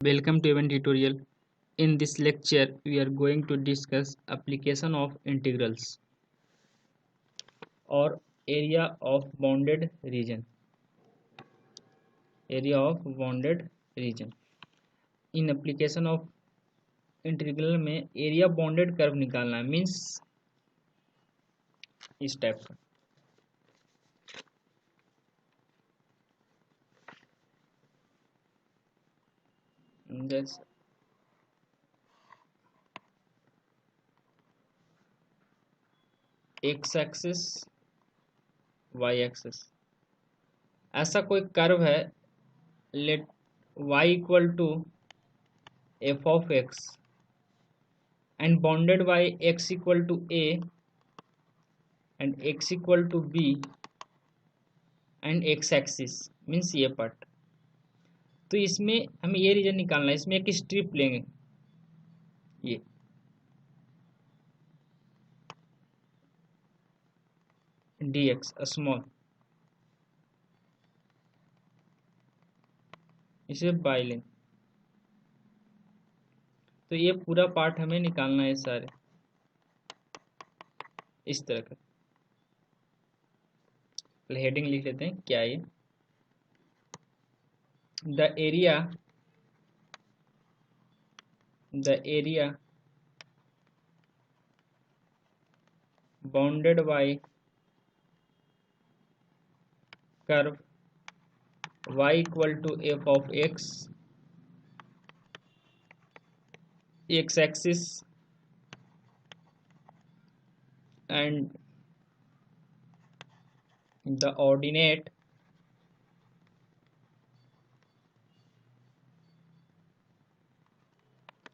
Welcome to Event Tutorial. In this lecture, we are going to discuss application of integrals or area of bounded region. Area of bounded region. In application of integral में area bounded curve निकालना है means इस type का जैसे x axis y axis ऐसा कोई curve है let y equal to f of x and bounded by x equal to a and x equal to b and x axis means ये part. तो इसमें हमें ये रीजन निकालना है। इसमें एक स्ट्रिप लेंगे ये dx स्मॉल, इसे बाई लें। तो ये पूरा पार्ट हमें निकालना है सारे इस तरह का। हेडिंग लिख लेते हैं क्या ये the area bounded by curve y equal to f of x axis and the ordinate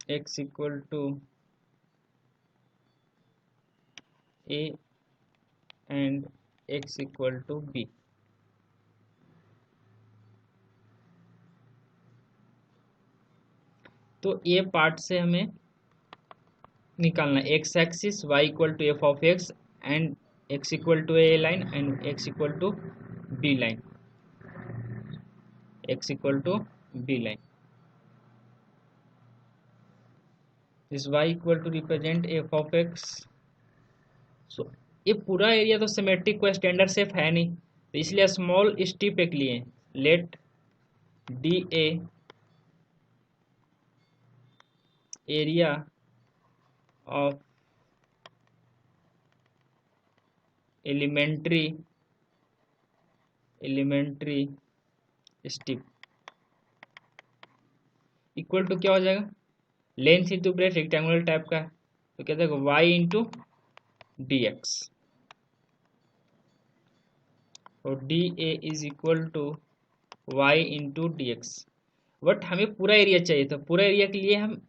x equal to a and x equal to b। तो ये पार्ट से हमें निकालना है x axis y equal to f of x and x equal to a line and x equal to b line, x equal to b line. This y equal to represent f of x. So ये पूरा area तो symmetric को standard shape है नहीं, तो इसलिए small strip एक लिए let d area of elementary strip equal to क्या हो जाएगा, length into breadth rectangular type का है तो क्या देगा y इंटू डी एक्स और d a is equal to y into d x. But हमें पूरा एरिया चाहिए था। पूरा एरिया के लिए हम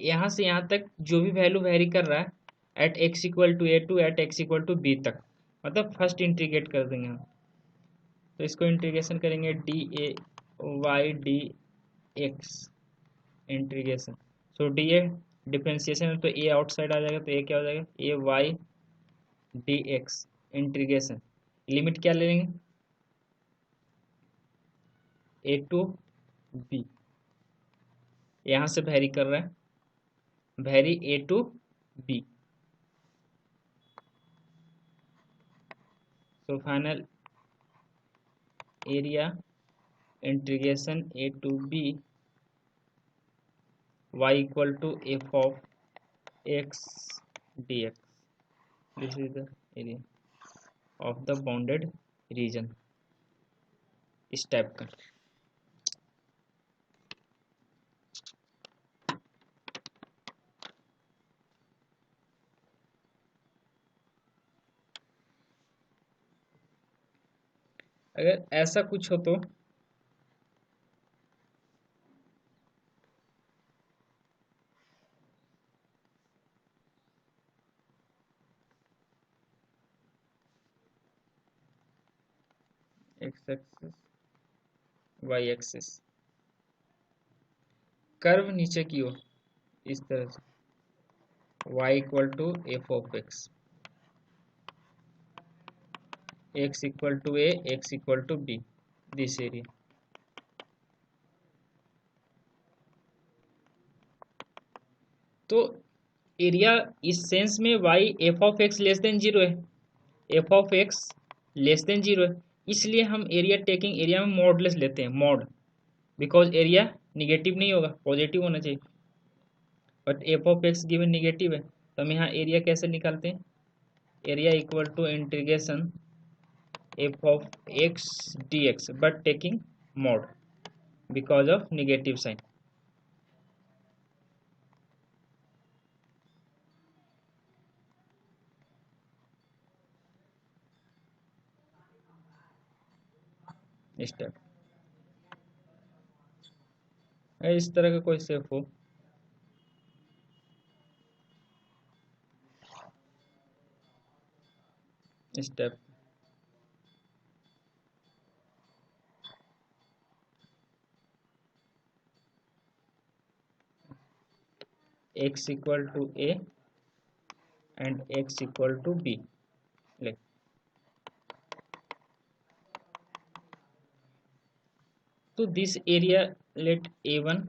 यहाँ से यहाँ तक जो भी वैल्यू वेरी कर रहा है at x equal to a to at x equal to b तक, मतलब फर्स्ट इंटीग्रेट कर देंगे हम। तो इसको इंटीग्रेशन करेंगे d a y d x integration. So d a differentiation है तो ए आउटसाइड आ जाएगा, तो ए क्या हो जाएगा a y d x integration. Limit क्या ले लेंगे ए टू बी, यहाँ से वेरी कर रहा है vary a to b. So final area integration a to b y equal to f of x dx. This is the area of the bounded region इस type का। अगर ऐसा कुछ हो तो x axis y axis curve नीचे की ओर इस तरह से y equal to f of x equal to a x equal to b this area. तो एरिया इस सेंस में y f of x less than zero है, f of x less than zero है, इसलिए हम एरिया टेकिंग एरिया में modulus लेते हैं, मॉड, बिकॉज एरिया निगेटिव नहीं होगा, पॉजिटिव होना चाहिए, but f of x given negative है, तो हम यहाँ एरिया कैसे निकालते हैं, area equal to integration f of x d x but taking mod because of negative sign. Step इस तरह का कोई सेफ हो, step x equal to a and x equal to b, like तो this area let a1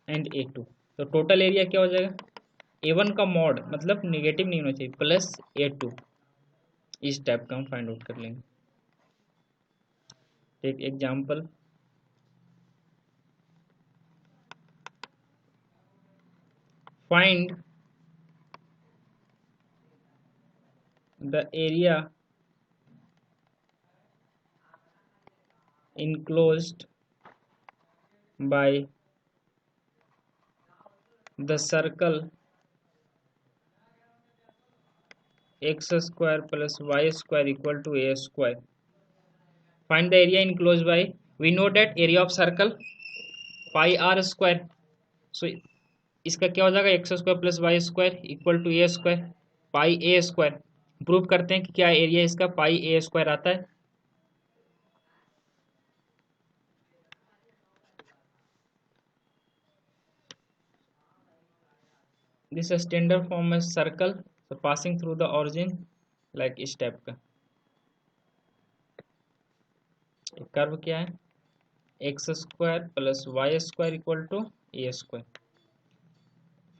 and a2, तो total area क्या हो जाएगा, a1 का मॉड मतलब निगेटिव नहीं होना चाहिए प्लस a2, इस टाइप का हम फाइंड आउट कर लेंगे। एक example, find the area enclosed by the circle x square plus y square equal to a square. Find the area enclosed by, we know that area of circle pi r square, so इसका क्या हो जाएगा x square plus y square equal to a square pi a square. Prove करते हैं कि क्या area इसका पाई a square आता है। दिस स्टैंडर्ड फॉर्म है circle, so passing through the origin like इस टाइप का। कर्व क्या है x square plus y square equal to a square.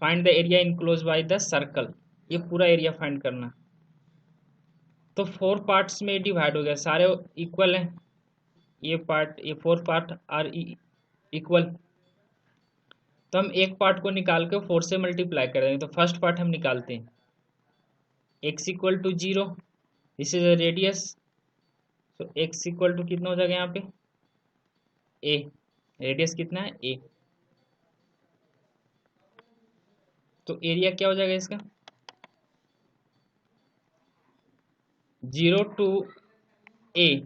Find the area enclose by the circle, ये पूरा एरिया फाइंड करना। तो 4 पार्ट्स में डिवाइड हो गया, सारे इक्वल हैं, ये पार्ट, ये 4 पार्ट आर इक्वल, तो हम एक पार्ट को निकाल के 4 से मल्टीप्लाई करेंगे। तो फर्स्ट पार्ट हम निकालते हैं, x equal to 0, this is a radius, तो x इक्वल टू कितना हो जाएगा यहाँ पे a, रेडियस कितना है a, तो एरिया क्या हो जाएगा इसका 0 टू a,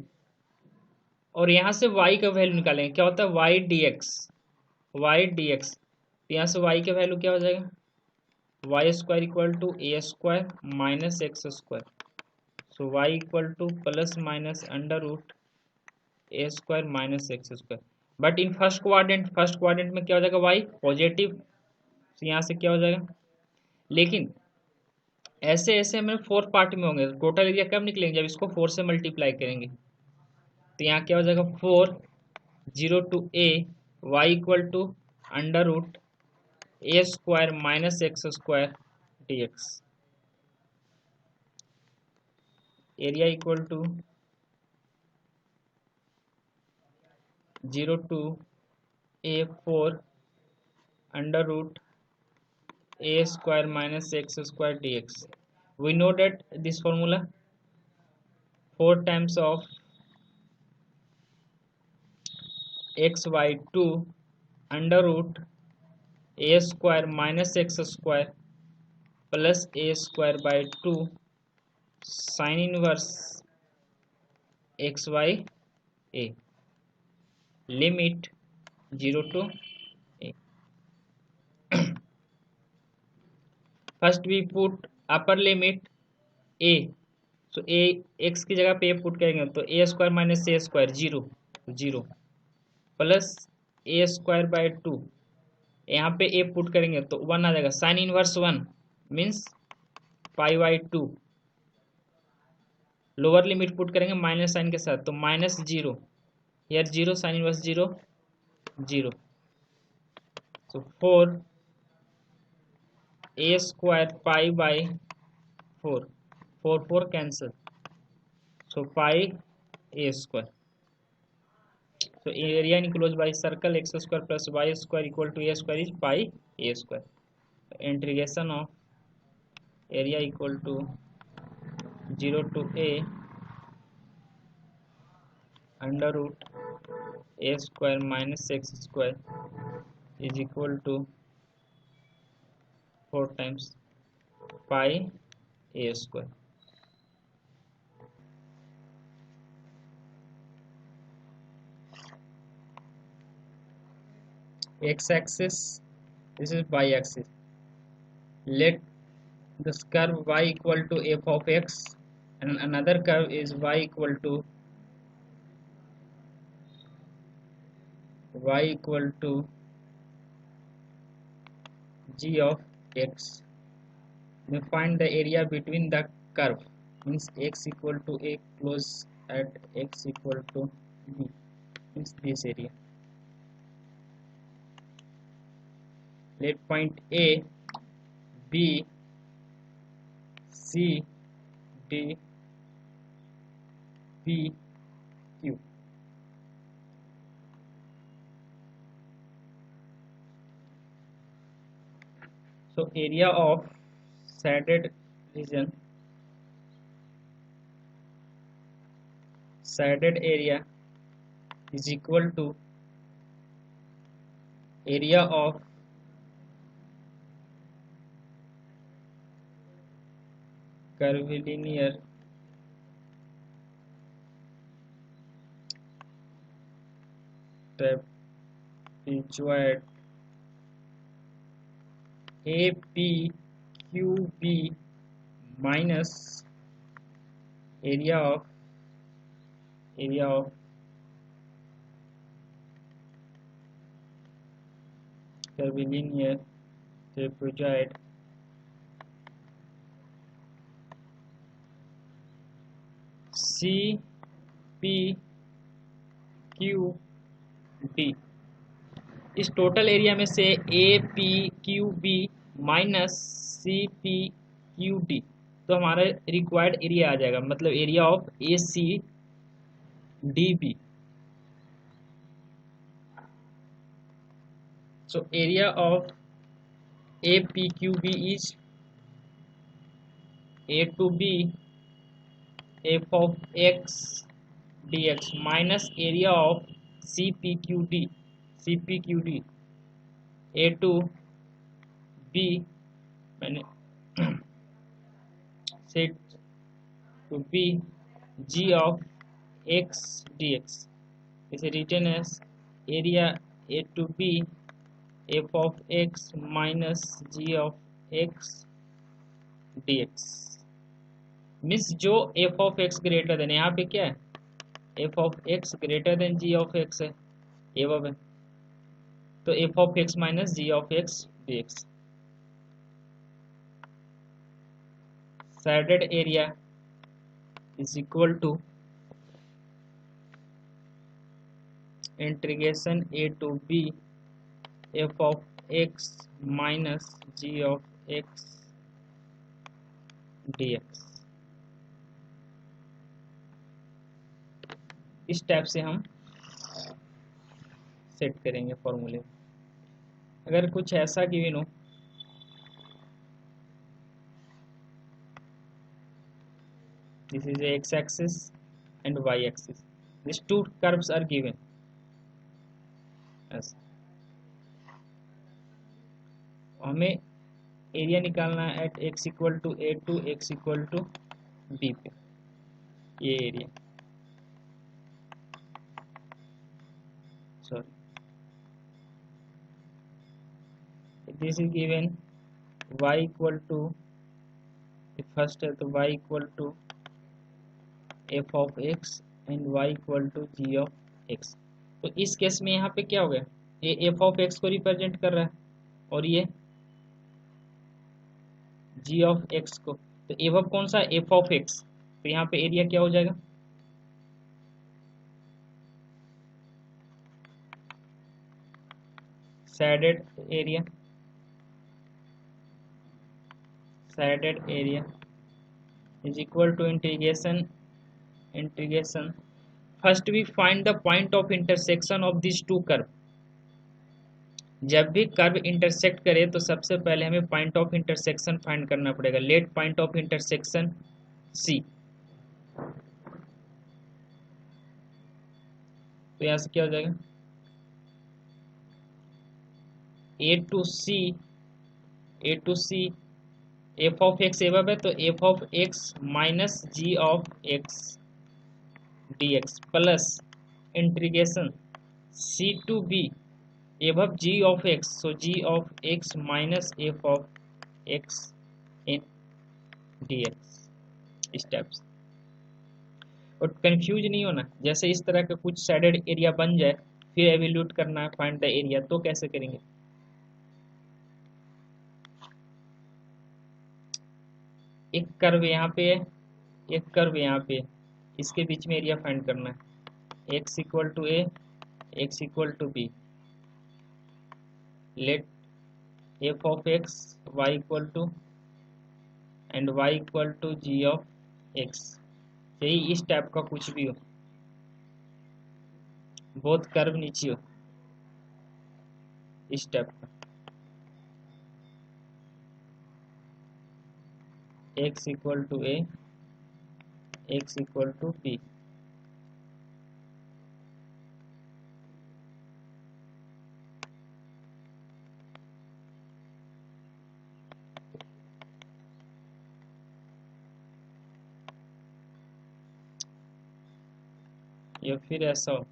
और यहाँ से y का वैल्यू निकालेंगे, क्या होता है y dx, तो यहाँ से y का वैल्यू क्या हो जाएगा y square equal to a square minus x square, so y equal to plus minus under root a square minus x square. But in first quadrant में क्या हो जाएगा वाई पॉजिटिव, तो यहाँ से क्या हो जाएगा, लेकिन ऐसे ऐसे हमें 4 पार्ट में होंगे, टोटल एरिया कब निकलेंगे जब इसको 4 से मल्टीप्लाई करेंगे। तो यहाँ क्या हो जाएगा 4 0 to a y equal to under root a square minus x square d x, area equal to 0 to a 4 under root a square minus x square d x. We know that this formula 4 times of x y 2 under root a square minus x square plus a square by 2 sine inverse x y a, limit 0 to a. First we put upper limit a, so a x की जगह पे a put करेंगे तो a square minus a square 0 plus a square by 2, यहाँ पे a put करेंगे तो 1 आ जाएगा, sine inverse 1 means pi by 2, lower limit put करेंगे माइनस साइन के साथ तो माइनस 0, यार 0 sine inverse 0 0, so 4 A square pi by 4, 4 cancel, so pi a square. So area enclosed by circle x square plus y square equal to a square is pi a square. Integration of area equal to 0 to a under root a square minus x square is equal to 4 times pi a square. X axis, this is y axis. Let this curve y equal to f of x and another curve is y equal to g of x. We find the area between the curve, means x equal to a close at x equal to b, means this area. Let point A, B, C, D, P, Q. So area of shaded region, shaded area is equal to area of curvilinear trapezoid APQB minus area of curvilinear trapezoid CPQD। इस total area में से APQB minus CPQD, तो हमारा required area आ जाएगा, मतलब area of ACDB। So area of APQB is A to B f of x dx minus area of CPQD A to B मैंने set to be g of x dx is written as area A to B f of x minus g of x dx। Miss जो f of x greater than, यहाँ पे क्या है, f of x greater than g of x है, ये वो है, तो f of x minus g of x dx। shaded area is equal to integration A to B f of x minus g of x dx। इस type से हम set करेंगे फॉर्मूले। अगर कुछ ऐसा गिवन हो, this is a x axis and y axis, these two curves are given as, हमें एरिया निकालना है at x equal to a to x equal to b पे, ये area, sorry this is given y equal to, first है तो y equal to f of x and y equal to g of x। तो इस case में यहाँ पे क्या हो गया, ये f ऑफ x को रिप्रेजेंट कर रहा है और ये g ऑफ x को, तो एवब कौन सा, f ऑफ x, तो यहाँ पे एरिया क्या हो जाएगा, shaded area shaded area is equal to integration first we find the point of intersection of these two curve. जब भी कर्व इंटरसेक्ट करे तो सबसे पहले हमें पॉइंट ऑफ इंटरसेक्शन फाइंड करना पड़ेगा. Let point of intersection c. तो यहां से क्या हो जाएगा, a to c f of x above है तो f of x minus g of x d x plus integration c to b above g of x, so g of x minus f of x in d x steps. और confuse नहीं होना, जैसे इस तरह का कुछ shaded area बन जाए फिर एवेल्यूट करना है फाइंड द एरिया, तो कैसे करेंगे. एक कर्व यहाँ पे है, एक कर्व यहाँ पे है, इसके बीच में एरिया फाइंड करना है. x equal to a, x equal to b. Let f of x y equal to and y equal to g of x. यही इस टाइप का कुछ भी हो, बहुत कर्व नीचे हो इस टाइप का. x equal to a, x equal to b. या फिर ऐसा हो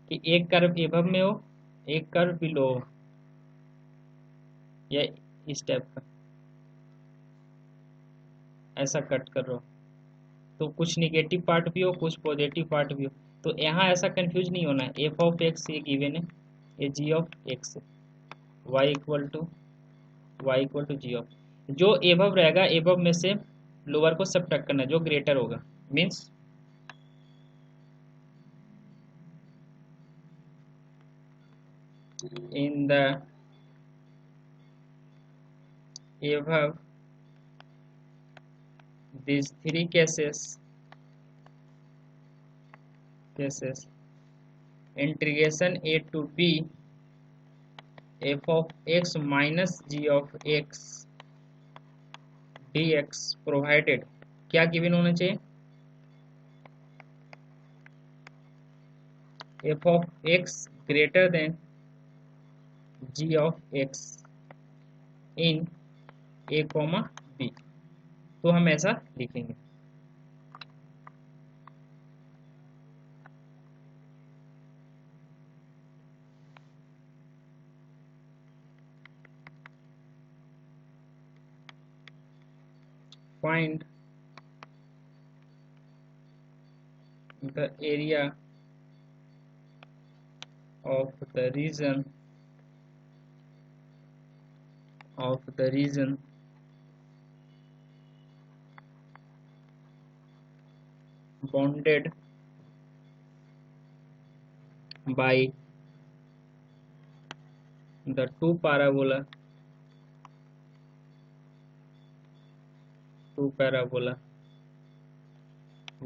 कि एक कर्व एबव में हो, एक कर्व बिलो हो, या इस टाइप का ऐसा कट कर रहा हो, तो कुछ निगेटिव पार्ट भी हो कुछ पॉजिटिव पार्ट भी हो. तो यहाँ ऐसा कंफ्यूज नहीं होना है. एफ ऑफ एक्स ये गिवन है, ये जी ऑफ एक्स है, y equal to g of. जो एबव रहेगा एबव में से लोअर को सबट्रैक्ट करना, जो ग्रेटर होगा means in the above these three cases integration a to b f of x minus g of x dx provided क्या गिवन होना चाहिए, f of x greater than g of x in a comma b. तो हम ऐसा लिखेंगे. Find the area of the region bounded by the two parabola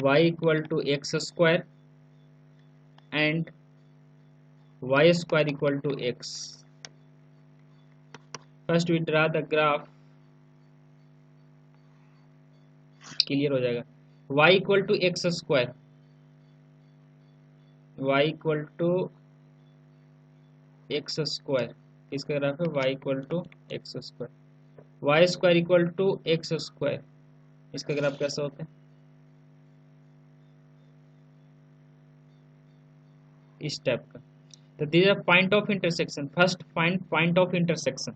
y equal to x square and y square equal to x. First we draw the graph, clear हो जाएगा. y equal to x square, y equal to x square, इसका graph है y equal to x square. y square equal to x square, इसका graph कैसा होता है, इस type का. तो this is point of intersection. First find point of intersection.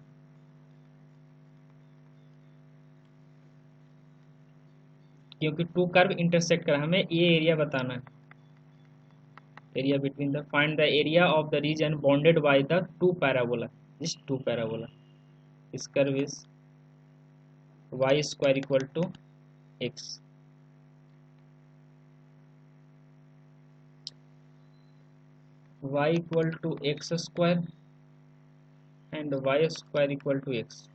क्योंकि टू कर्व इंटरसेक्ट कर हमें ये एरिया बताना है, area between the, find the area of the region bounded by the two parabola. This two parabola, इस curve is y square equal to x. y equal to x square and y square equal to x.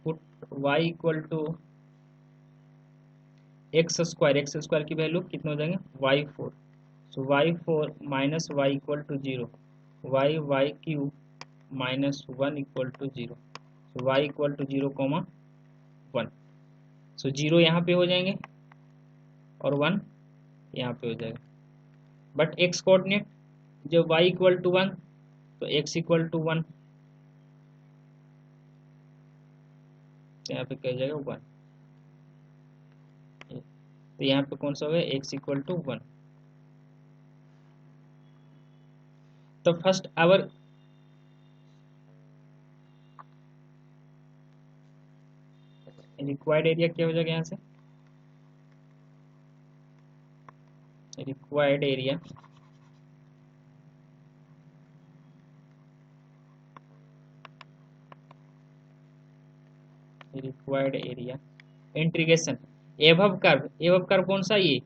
Put y equal to x square की value कितने हो जाएंगे y4. So y4 minus y equal to zero, y cube minus 1 equal to zero. So y equal to 0,1. So 0 यहाँ पे हो जाएंगे और 1 यहाँ पे हो जाएगा. बट x कोऑर्डिनेट जब y इक्वल टू 1 तो x इक्वल टू 1, तो यहाँ पे क्या हो जाएगा 1. तो यहाँ पे कौन सा होगा x इक्वल टू 1. तो फर्स्ट आवर रिक्वायर्ड एरिया क्या हो जाएगा, यहाँ से रिक्वायर्ड एरिया इंटीग्रेशन एवब कर्व कौन सा ये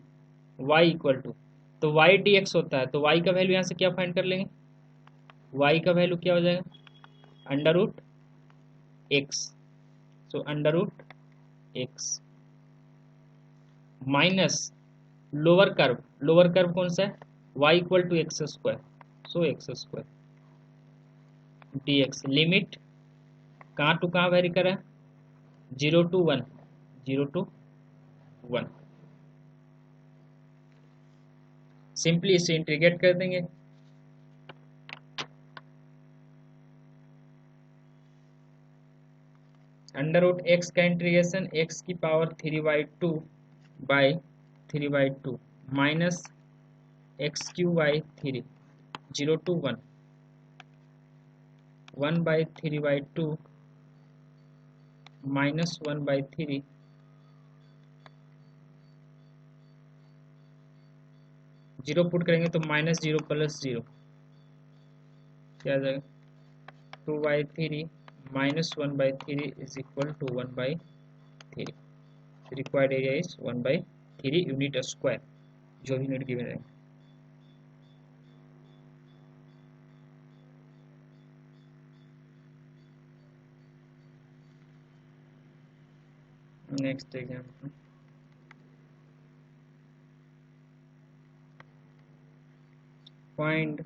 y इक्वल टू, तो y dx होता है. तो y का वैल्यू यहाँ से क्या फाइंड कर लेंगे, y का वैल्यू क्या हो जाएगा under root x. So under root x minus lower curve कौन सा है y equal to x square. So x square dx limit कहाँ टू कहाँ वेरी करा 0 to 1, 0 to 1. सिंपली इसे इंटीग्रेट कर देंगे. अंडर रूट एक्स का इंटीग्रेशन एक्स की power 3/2 by 3/2 minus x cube by 3, 0 to 1, 1/3/2 minus 1/3, 0 put करेंगे तो माइनस 0 प्लस 0 क्या आ जाएगा 2/3 minus 1/3 is equal to 1/3. Required area is 1/3 unit square, जो भी यूनिट गिवन है. Next example, find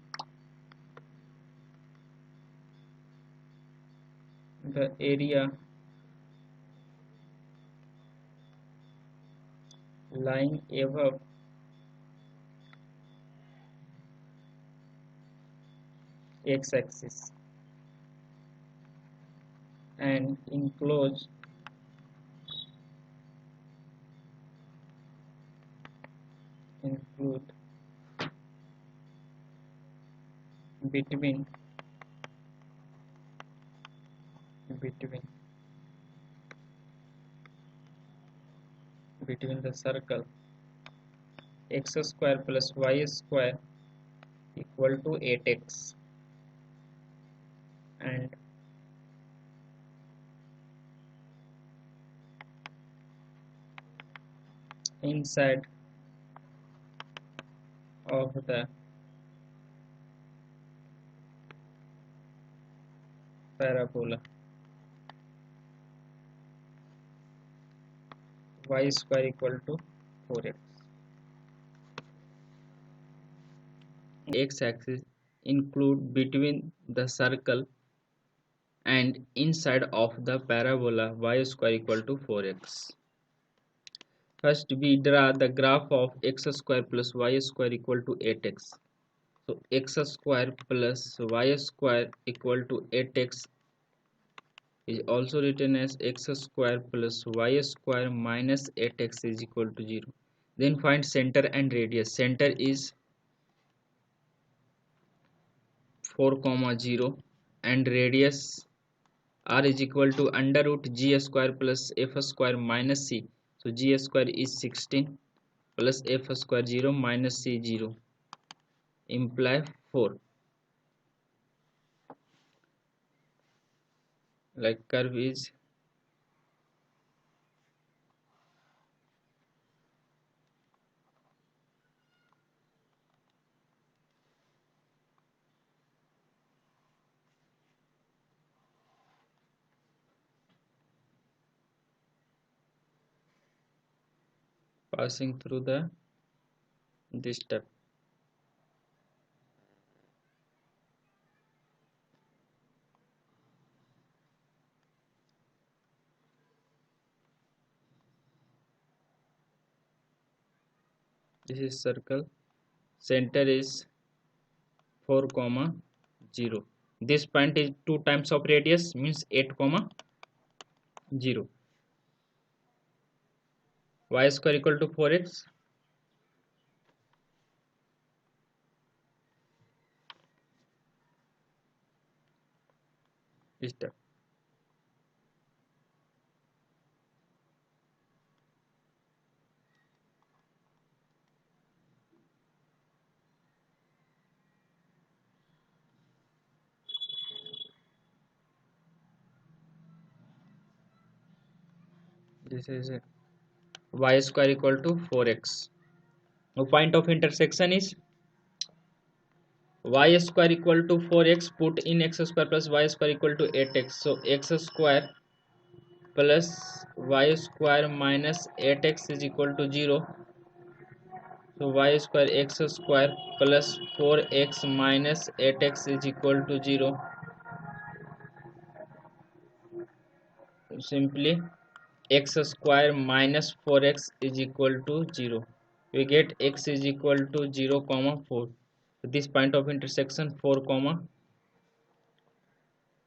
the area lying above x-axis and include between the circle x square plus y square equal to 8x and inside of the parabola y square equal to 4x. X-axis include between the circle and inside of the parabola y square equal to 4x. First we draw the graph of x square plus y square equal to 8x. So x square plus y square equal to 8x is also written as x square plus y square minus 8x is equal to 0. Then find center and radius. Center is 4,0 and radius r is equal to under root g square plus f square minus c. So g square is 16 plus f square 0 minus c 0 imply 4. Like curve is passing through the this step. This is circle, center is 4, 0. This point is 2 times of radius, means 8, 0. Y square equal to 4x. Step. This is y square equal to 4x. Now point of intersection is y square equal to 4x, put in x square plus y square equal to 8x. So x square plus y square minus 8x is equal to 0. So y square x square plus 4x minus 8x is equal to 0. Simply x square minus 4x is equal to 0. We get x is equal to 0, 4. So this point of intersection 4,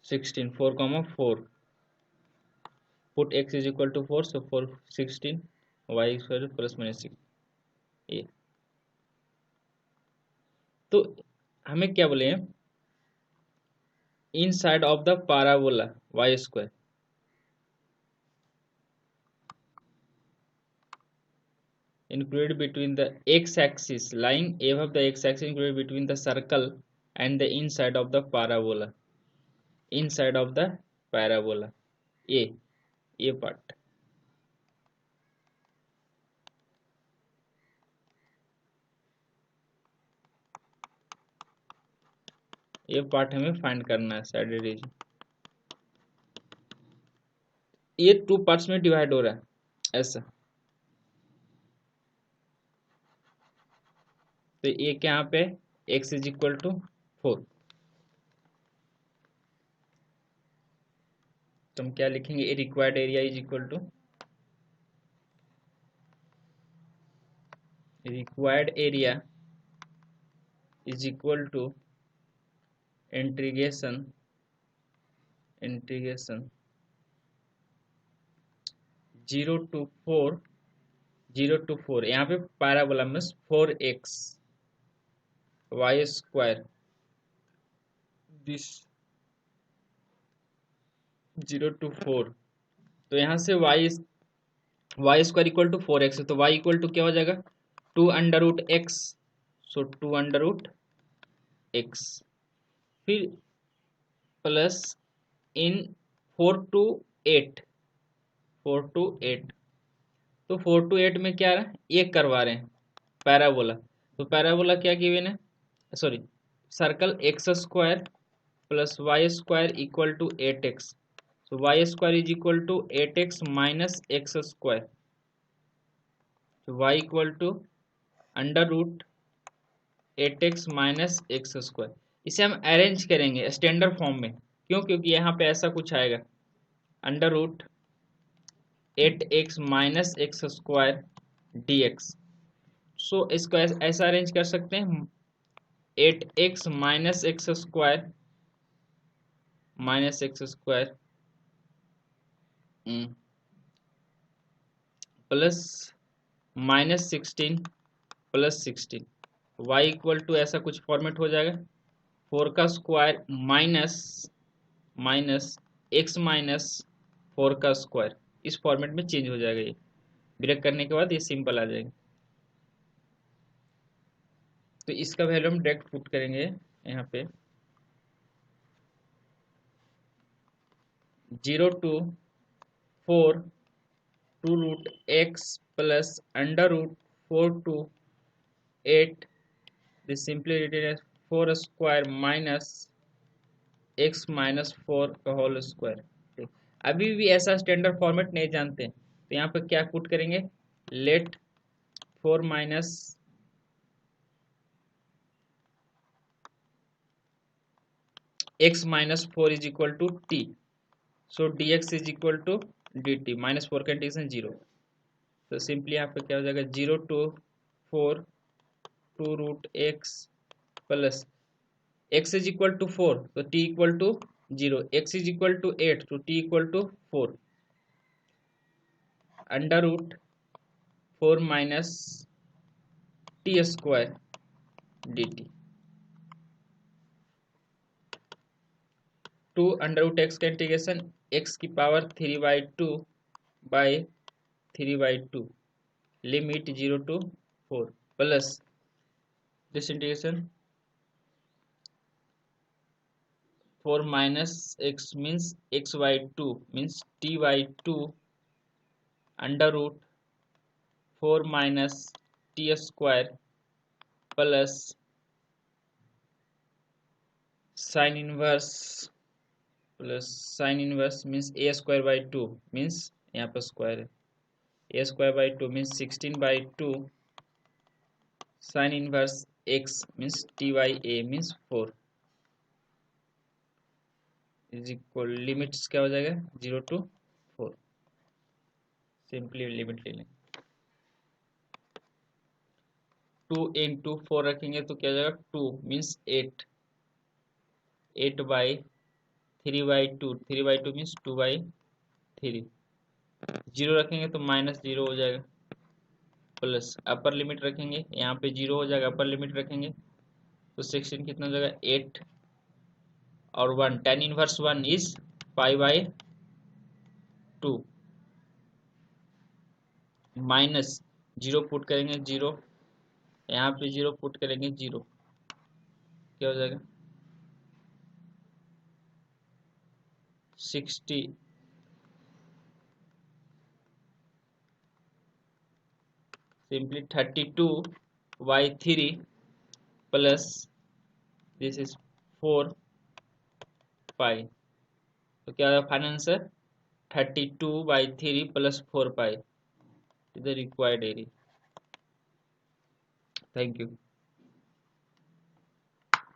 16, 4, 4. Put x is equal to 4, so 4, 16, y square plus minus 6. ये तो हमें क्या बोले हैं, inside of the parabola y square, included between the x-axis, lying above the x-axis, included between the circle and the inside of the parabola, inside of the parabola. ये part, ये part हमें find करना है shaded region. ये 2 parts में divide हो रहा है ऐसा. तो एक यहाँ पे x इज इक्वल टू 4, तो हम क्या लिखेंगे, required area is equal to, required area is equal to integration 0 to 4, यहाँ पे पैराबोला में 4x y square, this 0 to 4. तो यहाँ से y square equal to 4x है, तो y इक्वल टू क्या हो जाएगा, 2 अंडर रूट x. सो 2 अंडर रूट x, फिर प्लस इन 4 to 8, तो 4 to 8 में क्या आ रहा है, एक करवा रहे हैं पैराबोला. तो पैराबोला क्या गिवन है, sorry, circle x square plus y square equal to 8x. So y square is equal to 8x minus x square. तो y equal to under root 8x minus x square. इसे हम arrange करेंगे standard form में. क्यों, क्योंकि यहाँ पे ऐसा कुछ आएगा, under root 8x minus x square dx. So इसको ऐसा अरेंज कर सकते हैं, 8x minus x square plus minus 16 plus 16, y equal to ऐसा कुछ फॉर्मेट हो जाएगा, 4 का स्क्वायर माइनस एक्स माइनस 4 का स्क्वायर. इस फॉर्मेट में चेंज हो जाएगा. ये ब्रेक करने के बाद ये सिंपल आ जाएगा. तो इसका वैल्यू हम डायरेक्ट पुट करेंगे यहाँ पे, 0 to 4 2 root x plus under root 4 to 8, this simply written as 4 square minus x minus 4 का होल स्क्वायर. अभी भी ऐसा स्टैंडर्ड फॉर्मेट नहीं जानते, तो यहाँ पे क्या पुट करेंगे, late 4 minus x minus 4 is equal to t. So dx is equal to dt. Minus 4 का इंटीग्रेशन 0. तो सिंपली यहाँ पे क्या हो जाएगा 0 to 4 2 root x plus x is equal to 4 तो t equal to 0, x is equal to 8 तो t equal to 4, under root 4 minus t square dt. 2 under root x का इंटीग्रेशन x की power 3/2 by 3/2 limit 0 to 4 plus this integration 4 minus x means x/2 means t/2 under root 4 minus t square plus sine inverse means a square by 2 means यहाँ पर square है a square by 2 means 16/2 sine inverse x means t by a means 4 is equal limits क्या हो जाएगा 0 to 4. Simply limit ले लें 2 into 4 रखेंगे तो क्या हो जाएगा 2 मीन्स 8 by 3/2 3/2 मीन्स 2/3 0 रखेंगे तो माइनस 0 हो जाएगा प्लस अपर लिमिट रखेंगे यहाँ पे 0 हो जाएगा अपर लिमिट रखेंगे तो 16 कितना हो जाएगा 8 और 1 tan inverse 1 is π/2 minus 0 put करेंगे 0 यहाँ पे 0 पुट करेंगे 0 क्या हो जाएगा 60 सिंपली 32/3 प्लस दिस इज 4 पाई तो क्या होगा final answer 32/3 plus 4 pi is the required area. Thank you.